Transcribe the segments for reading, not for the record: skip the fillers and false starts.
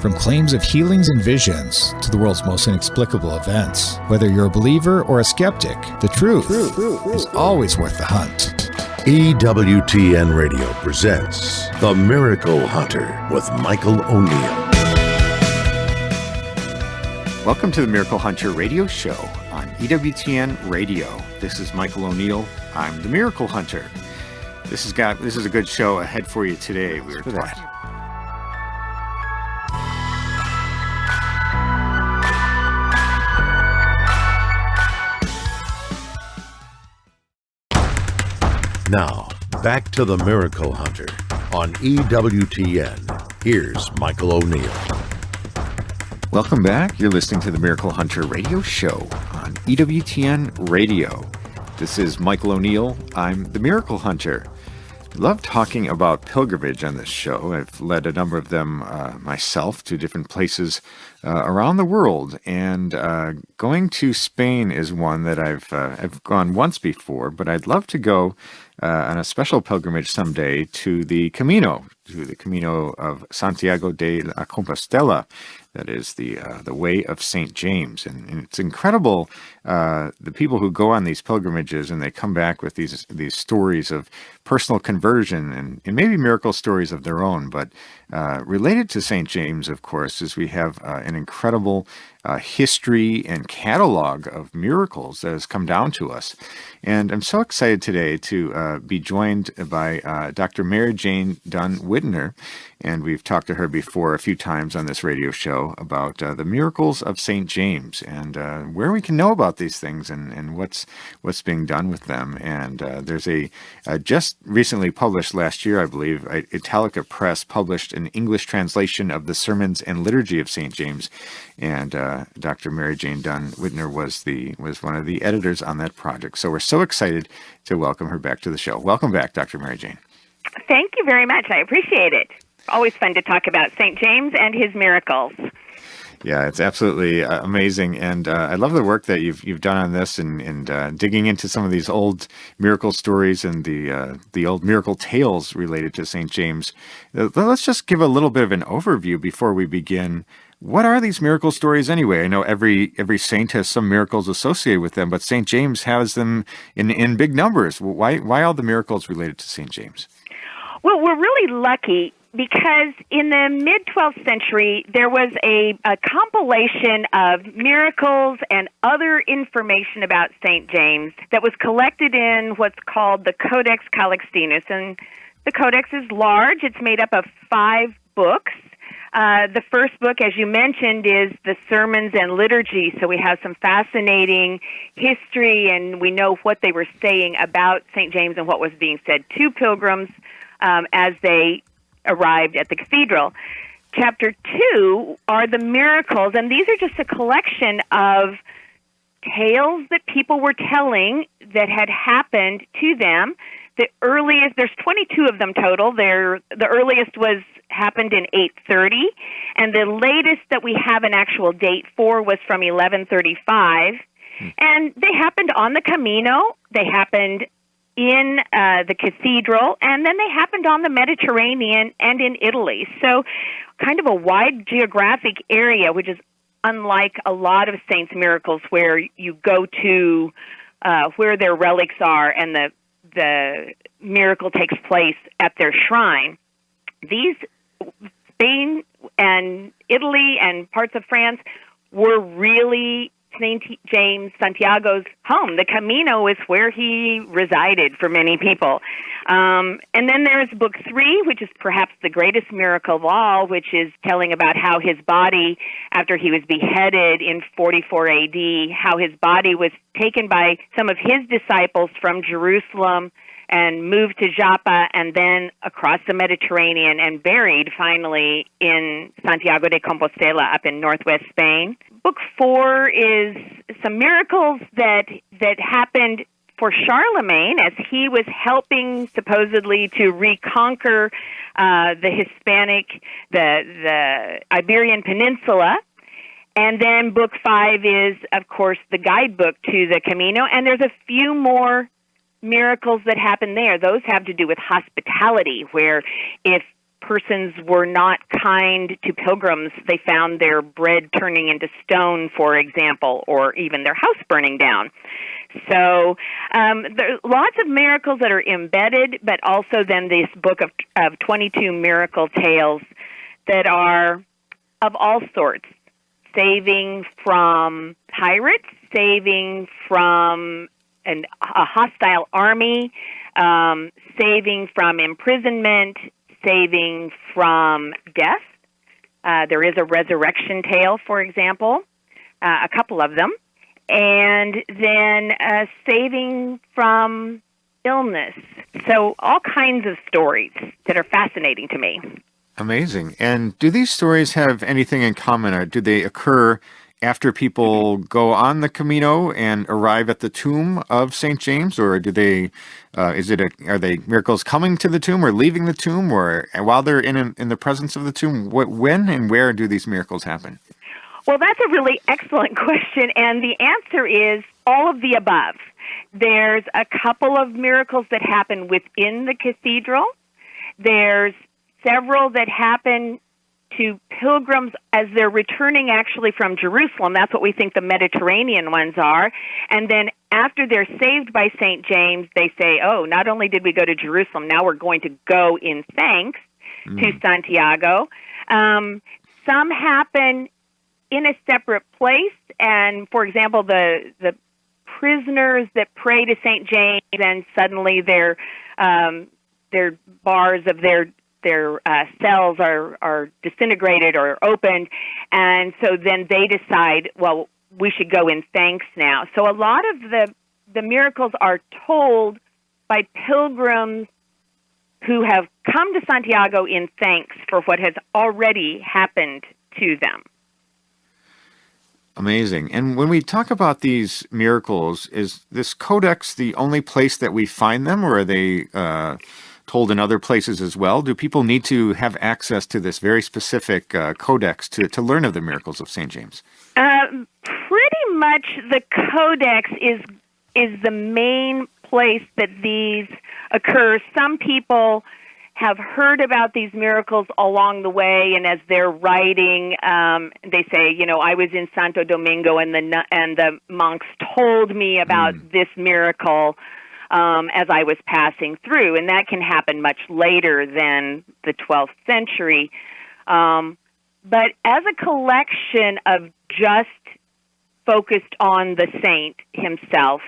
From claims of healings and visions to the world's most inexplicable events, whether you're a believer or a skeptic, the truth is always worth the hunt. EWTN Radio presents The Miracle Hunter with Michael O'Neill. Welcome to the Miracle Hunter radio show on EWTN Radio. This is Michael O'Neill. I'm the Miracle Hunter. This is a good show ahead for you today. We're talking. Now, back to The Miracle Hunter on EWTN. Here's Michael O'Neill. Welcome back. You're listening to the Miracle Hunter radio show on EWTN Radio. This is Michael O'Neill. I'm the Miracle Hunter. I love talking about pilgrimage on this show. I've led a number of them myself to different places around the world, and going to Spain is one that I've gone once before, but I'd love to go on a special pilgrimage someday to the Camino of Santiago de la Compostela. That is the way of St. James. And it's incredible, the people who go on these pilgrimages and they come back with these stories of personal conversion and maybe miracle stories of their own. But related to St. James, of course, is we have an incredible history and catalog of miracles that has come down to us. And I'm so excited today to be joined by Dr. Mary Jane Dunn Whitner. And we've talked to her before a few times on this radio show about the miracles of St. James and where we can know about these things and what's being done with them. And there's a just recently published last year, I believe, Italica Press published an English translation of the Sermons and Liturgy of St. James. And Dr. Mary Jane Dunn Whitner was one of the editors on that project. So we're so excited to welcome her back to the show. Welcome back, Dr. Mary Jane. Thank you very much. I appreciate it. Always fun to talk about St. James and his miracles. Yeah, it's absolutely amazing, and I love the work that you've done on this and digging into some of these old miracle stories and the old miracle tales related to St. James. Let's just give a little bit of an overview before we begin. What are these miracle stories anyway? I know every saint has some miracles associated with them, but St. James has them in big numbers. Why all the miracles related to St. James? Well, we're really lucky because in the mid-12th century, there was a compilation of miracles and other information about St. James that was collected in what's called the Codex Calixtinus. And the Codex is large. It's made up of 5 books. The first book, as you mentioned, is the Sermons and Liturgy. So we have some fascinating history, and we know what they were saying about St. James and what was being said to pilgrims as they arrived at the cathedral. Chapter 2 are the miracles, and these are just a collection of tales that people were telling that had happened to them. The earliest, there's 22 of them total. The earliest happened in 830, and the latest that we have an actual date for was from 1135. And they happened on the Camino. They happened in the cathedral, and then they happened on the Mediterranean and in Italy. So kind of a wide geographic area, which is unlike a lot of saints' miracles where you go to where their relics are and the miracle takes place at their shrine. These, Spain and Italy and parts of France, were really St. James, Santiago's home. The Camino is where he resided for many people. And then there's book 3, which is perhaps the greatest miracle of all, which is telling about how his body, after he was beheaded in 44 AD, how his body was taken by some of his disciples from Jerusalem and moved to Joppa and then across the Mediterranean and buried finally in Santiago de Compostela up in northwest Spain. Book 4 is some miracles that happened for Charlemagne as he was helping supposedly to reconquer the Iberian Peninsula. And then book 5 is, of course, the guidebook to the Camino, and there's a few more miracles that happen there. Those have to do with hospitality, where if persons were not kind to pilgrims. They found their bread turning into stone, for example, or even their house burning down. So there are lots of miracles that are embedded, but also then this book of 22 miracle tales that are of all sorts, saving from pirates, saving from a hostile army, saving from imprisonment, saving from death. There is a resurrection tale, for example, a couple of them. And then saving from illness. So all kinds of stories that are fascinating to me. Amazing. And do these stories have anything in common, or do they occur after people go on the Camino and arrive at the tomb of St. James, or do they? Are they miracles coming to the tomb or leaving the tomb, or while they're in the presence of the tomb? When and where do these miracles happen? Well, that's a really excellent question, and the answer is all of the above. There's a couple of miracles that happen within the cathedral. There's several that happen to pilgrims as they're returning actually from Jerusalem. That's what we think the Mediterranean ones are. And then after they're saved by St. James, they say, oh, not only did we go to Jerusalem, now we're going to go in thanks to Santiago. Some happen in a separate place. And, for example, the prisoners that pray to St. James, and suddenly their bars of their cells are disintegrated or opened, and so then they decide, well, we should go in thanks now. So a lot of the miracles are told by pilgrims who have come to Santiago in thanks for what has already happened to them. Amazing. And when we talk about these miracles, is this codex the only place that we find them, or are they told in other places as well? Do people need to have access to this very specific codex to learn of the miracles of St. James? Pretty much the codex is the main place that these occur. Some people have heard about these miracles along the way, and as they're writing, they say, I was in Santo Domingo, and the monks told me about this miracle as I was passing through, and that can happen much later than the 12th century. But as a collection of just focused on the saint himself,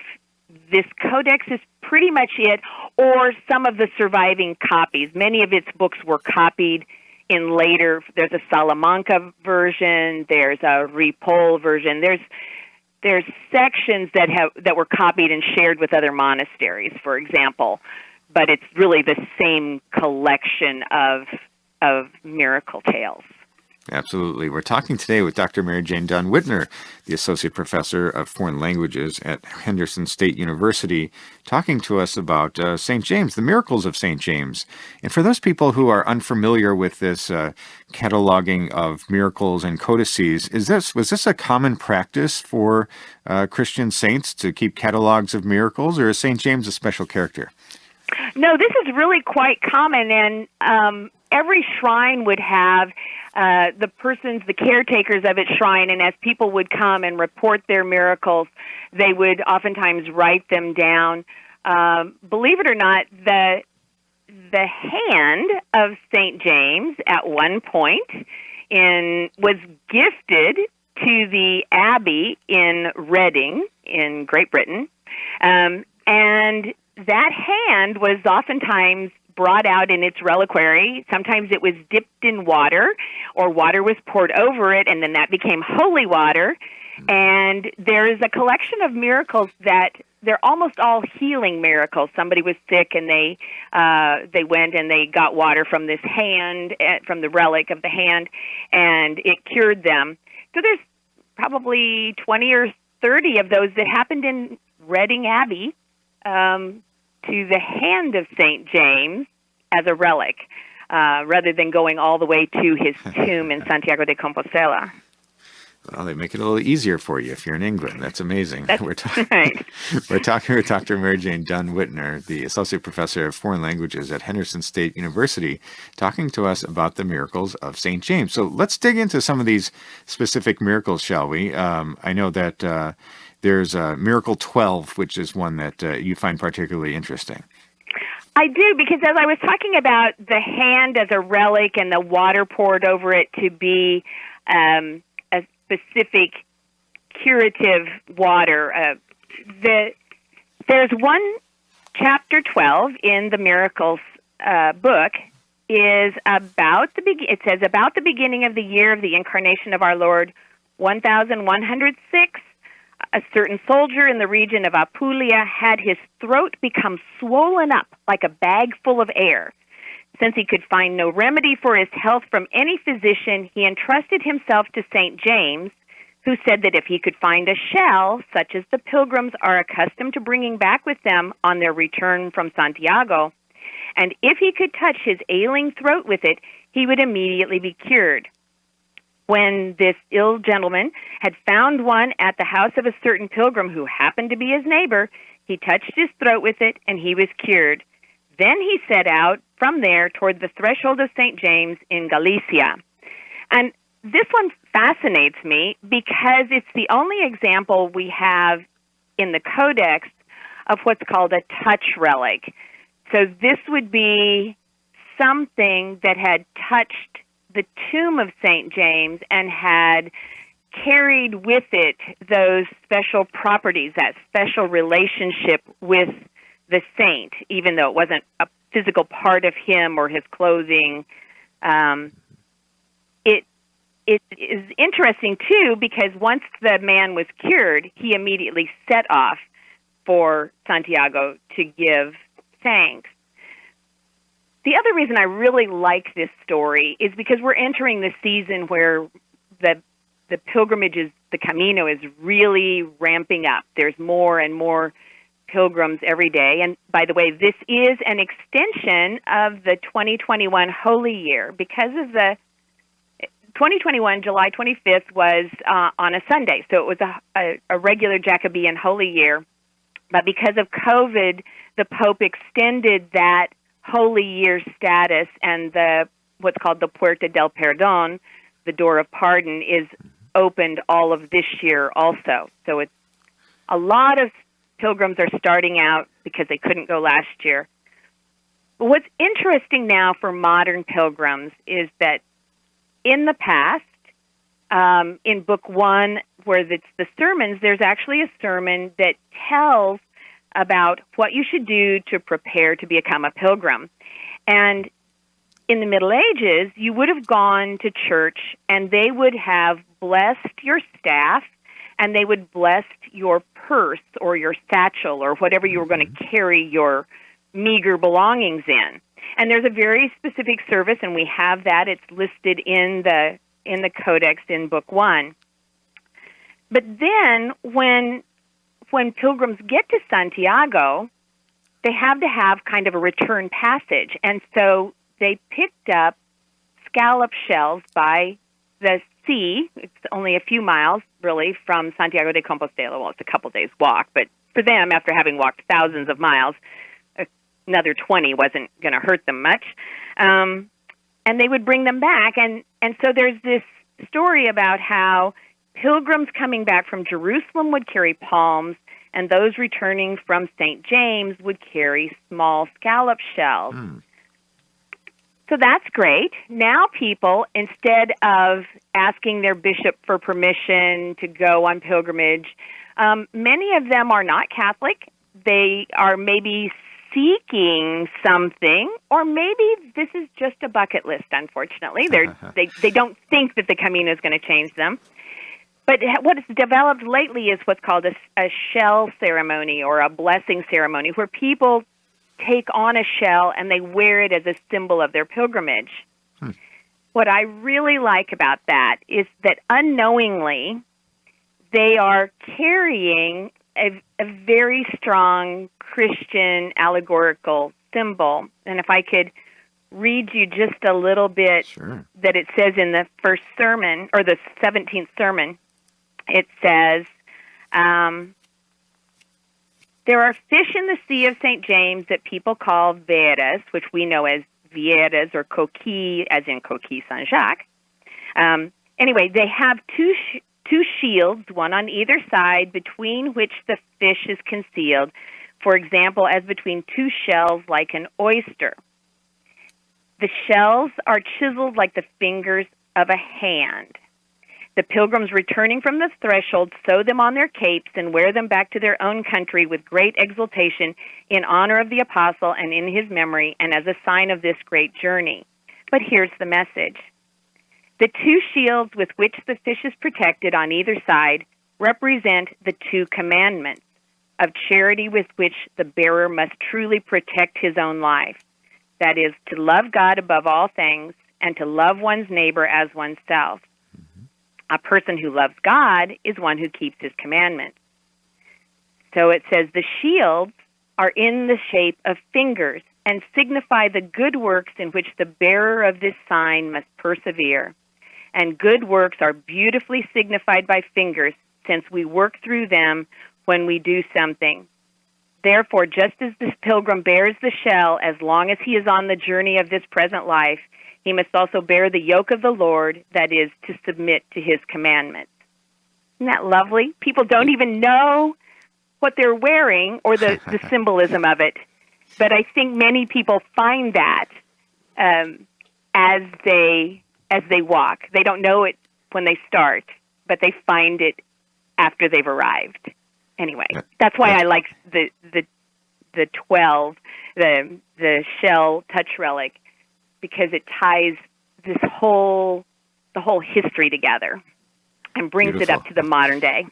this codex is pretty much it, or some of the surviving copies. Many of its books were copied in later. There's a Salamanca version. There's a Ripoll version. There's sections that were copied and shared with other monasteries, for example. But it's really the same collection of miracle tales. Absolutely. We're talking today with Dr. Mary Jane Dunn Whitner, the Associate Professor of Foreign Languages at Henderson State University, talking to us about St. James, the miracles of St. James. And for those people who are unfamiliar with this cataloging of miracles and codices, was this a common practice for Christian saints to keep catalogs of miracles, or is St. James a special character? No, this is really quite common, and every shrine would have the caretakers of its shrine, and as people would come and report their miracles, they would oftentimes write them down. Believe it or not, the hand of St. James at one point was gifted to the abbey in Reading in Great Britain, and that hand was oftentimes brought out in its reliquary. Sometimes it was dipped in water, or water was poured over it, and then that became holy water. And there is a collection of miracles that they're almost all healing miracles. Somebody was sick, and they went and they got water from this hand, from the relic of the hand, and it cured them. So there's probably 20 or 30 of those that happened in Reading Abbey, to the hand of St. James as a relic, rather than going all the way to his tomb in Santiago de Compostela. Well, they make it a little easier for you if you're in England. That's amazing. That's right. We're talking with Dr. Mary Jane Dunn Whitner, the Associate Professor of Foreign Languages at Henderson State University, talking to us about the miracles of St. James. So let's dig into some of these specific miracles, shall we? I know that there's Miracle 12, which is one that you find particularly interesting. I do, because as I was talking about the hand as a relic and the water poured over it to be a specific curative water, there's one chapter 12 in the Miracles book is about it says about the beginning of the year of the incarnation of our Lord, 1106. A certain soldier in the region of Apulia had his throat become swollen up like a bag full of air. Since he could find no remedy for his health from any physician, he entrusted himself to St. James, who said that if he could find a shell, such as the pilgrims are accustomed to bringing back with them on their return from Santiago, and if he could touch his ailing throat with it, he would immediately be cured. When this ill gentleman had found one at the house of a certain pilgrim who happened to be his neighbor, he touched his throat with it, and he was cured. Then he set out from there toward the threshold of St. James in Galicia. And this one fascinates me because it's the only example we have in the Codex of what's called a touch relic. So this would be something that had touched the tomb of St. James and had carried with it those special properties, that special relationship with the saint, even though it wasn't a physical part of him or his clothing. It is interesting, too, because once the man was cured, he immediately set off for Santiago to give thanks. The other reason I really like this story is because we're entering the season where the pilgrimages, the Camino, is really ramping up. There's more and more pilgrims every day. And by the way, this is an extension of the 2021 Holy Year. Because of the 2021, July 25th was on a Sunday, so it was a regular Jacobean Holy Year. But because of COVID, the Pope extended that Holy Year status, and what's called the Puerta del Perdón, the door of pardon, is opened all of this year also. So it's a lot of pilgrims are starting out because they couldn't go last year. But what's interesting now for modern pilgrims is that in the past, in Book 1, where it's the sermons, there's actually a sermon that tells about what you should do to prepare to become a pilgrim. And in the Middle Ages, you would have gone to church, and they would have blessed your staff, and they would bless your purse or your satchel or whatever you were going to carry your meager belongings in. And there's a very specific service, and we have that. It's listed in the Codex in Book 1. But then when pilgrims get to Santiago, they have to have kind of a return passage. And so they picked up scallop shells by the sea. It's only a few miles, really, from Santiago de Compostela. Well, it's a couple days' walk, but for them, after having walked thousands of miles, another 20 wasn't going to hurt them much. And they would bring them back. And so there's this story about how pilgrims coming back from Jerusalem would carry palms, and those returning from St. James would carry small scallop shells. So that's great. Now people, instead of asking their bishop for permission to go on pilgrimage, many of them are not Catholic. They are maybe seeking something, or maybe this is just a bucket list, unfortunately. They don't think that the Camino is going to change them. But what has developed lately is what's called a shell ceremony or a blessing ceremony, where people take on a shell and they wear it as a symbol of their pilgrimage. What I really like about that is that unknowingly they are carrying a very strong Christian allegorical symbol. And if I could read you just a little bit that it says in the first sermon, or the 17th sermon, it says, there are fish in the Sea of St. James that people call veras, which we know as vieras or coquilles, as in Coquille Saint-Jacques. Anyway, they have two shields, one on either side, between which the fish is concealed, for example, as between two shells like an oyster. The shells are chiseled like the fingers of a hand. The pilgrims returning from the threshold sew them on their capes and wear them back to their own country with great exultation in honor of the apostle and in his memory and as a sign of this great journey. But here's the message. The two shields with which the fish is protected on either side represent the two commandments of charity with which the bearer must truly protect his own life. That is, to love God above all things and to love one's neighbor as oneself. A person who loves God is one who keeps his commandments. So it says the shields are in the shape of fingers and signify the good works in which the bearer of this sign must persevere. And good works are beautifully signified by fingers, since we work through them when we do something. Therefore, just as this pilgrim bears the shell as long as he is on the journey of this present life, he must also bear the yoke of the Lord, that is, to submit to his commandments. Isn't that lovely? People don't even know what they're wearing or the symbolism of it. But I think many people find that as they walk. They don't know it when they start, but they find it after they've arrived. Anyway, that's why I like the 12, the shell touch relic, because it ties the whole history together and brings it up to the modern day.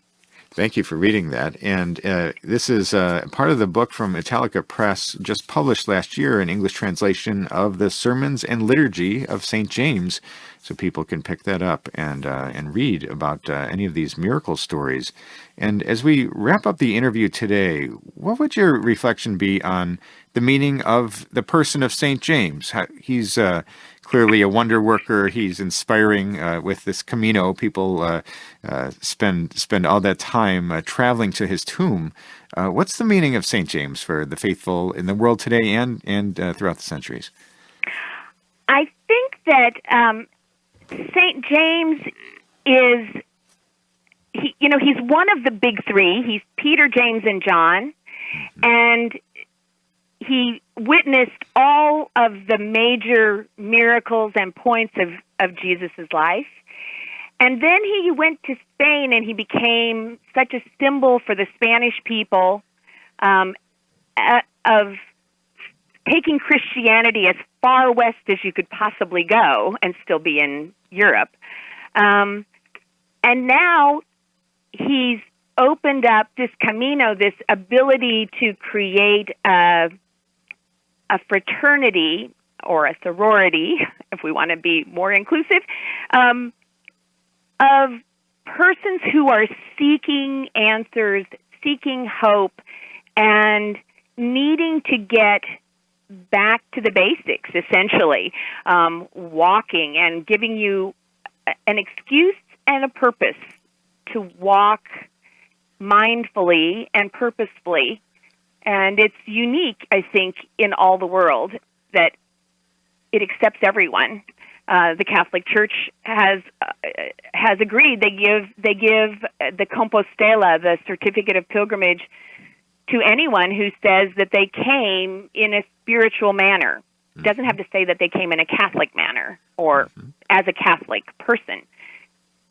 Thank you for reading that. And this is part of the book from Italica Press, just published last year, an English translation of the Sermons and Liturgy of St. James, so people can pick that up and read about any of these miracle stories. And as we wrap up the interview today, what would your reflection be on the meaning of the person of St. James? He's clearly a wonder worker. He's inspiring with this Camino. People spend all that time traveling to his tomb. What's the meaning of St. James for the faithful in the world today and throughout the centuries? I think that St. James is, he's one of the big three. He's Peter, James, and John. And he witnessed all of the major miracles and points of Jesus' life. And then he went to Spain, and he became such a symbol for the Spanish people of taking Christianity as far west as you could possibly go and still be in Europe. And now he's opened up this Camino, this ability to create a fraternity or a sorority, if we want to be more inclusive, of persons who are seeking answers, seeking hope, and needing to get back to the basics, essentially, walking and giving you an excuse and a purpose to walk mindfully and purposefully. And it's unique, I think, in all the world that it accepts everyone. The Catholic Church has agreed. They give the Compostela, the certificate of pilgrimage, to anyone who says that they came in a spiritual manner. It doesn't have to say that they came in a Catholic manner or as a Catholic person.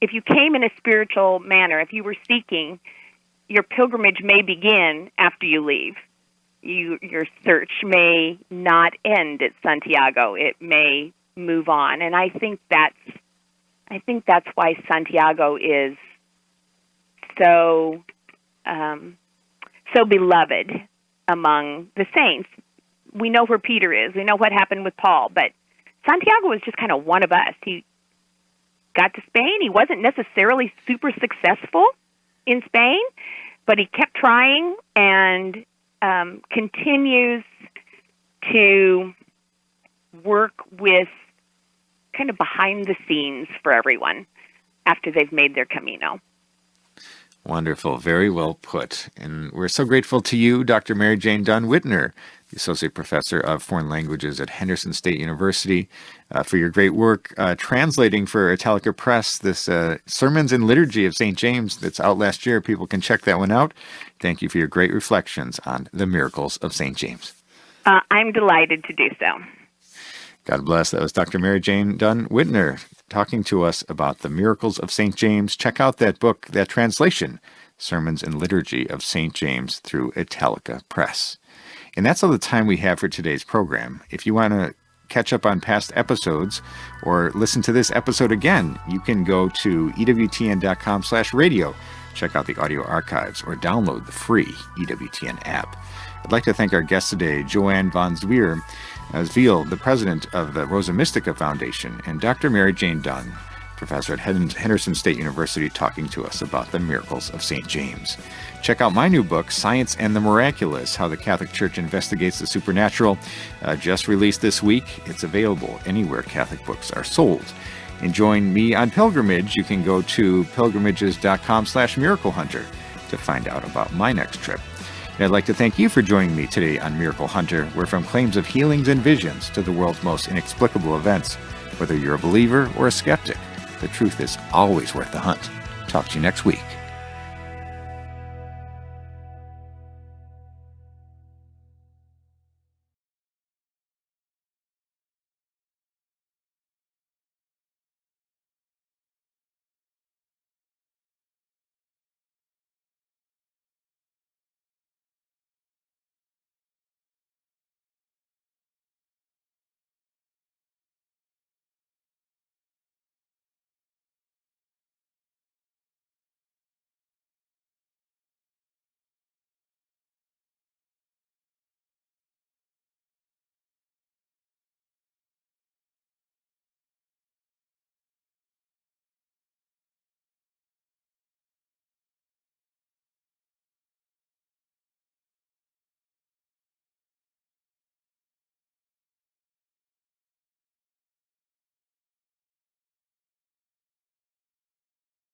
If you came in a spiritual manner, if you were seeking, your pilgrimage may begin after you leave. Your search may not end at Santiago. It may move on, and I think that's why Santiago is so beloved among the saints. We know where Peter is. We know what happened with Paul, but Santiago was just kind of one of us. He got to Spain. He wasn't necessarily super successful in Spain, but he kept trying and continues to work with kind of behind the scenes for everyone after they've made their Camino. Wonderful. Very well put. And we're so grateful to you, Dr. Mary Jane Dunn Whitner, the Associate Professor of Foreign Languages at Henderson State University, for your great work translating for Italica Press this Sermons and Liturgy of St. James that's out last year. People can check that one out. Thank you for your great reflections on the miracles of St. James. I'm delighted to do so. God bless. That was Dr. Mary Jane Dunn Whitner talking to us about the miracles of St. James. Check out that book, that translation, Sermons and Liturgy of St. James through Italica Press. And that's all the time we have for today's program. If you want to catch up on past episodes or listen to this episode again, you can go to ewtn.com/radio, check out the audio archives, or download the free EWTN app. I'd like to thank our guest today, Joanne von Zwier, Viel, the president of the Rosa Mystica Foundation, and Dr. Mary Jane Dunn, professor at Henderson State University, talking to us about the miracles of St. James. Check out my new book, Science and the Miraculous, How the Catholic Church Investigates the Supernatural, just released this week. It's available anywhere Catholic books are sold. And join me on pilgrimage. You can go to pilgrimages.com/miraclehunter to find out about my next trip. And I'd like to thank you for joining me today on Miracle Hunter, where from claims of healings and visions to the world's most inexplicable events, whether you're a believer or a skeptic, the truth is always worth the hunt. Talk to you next week.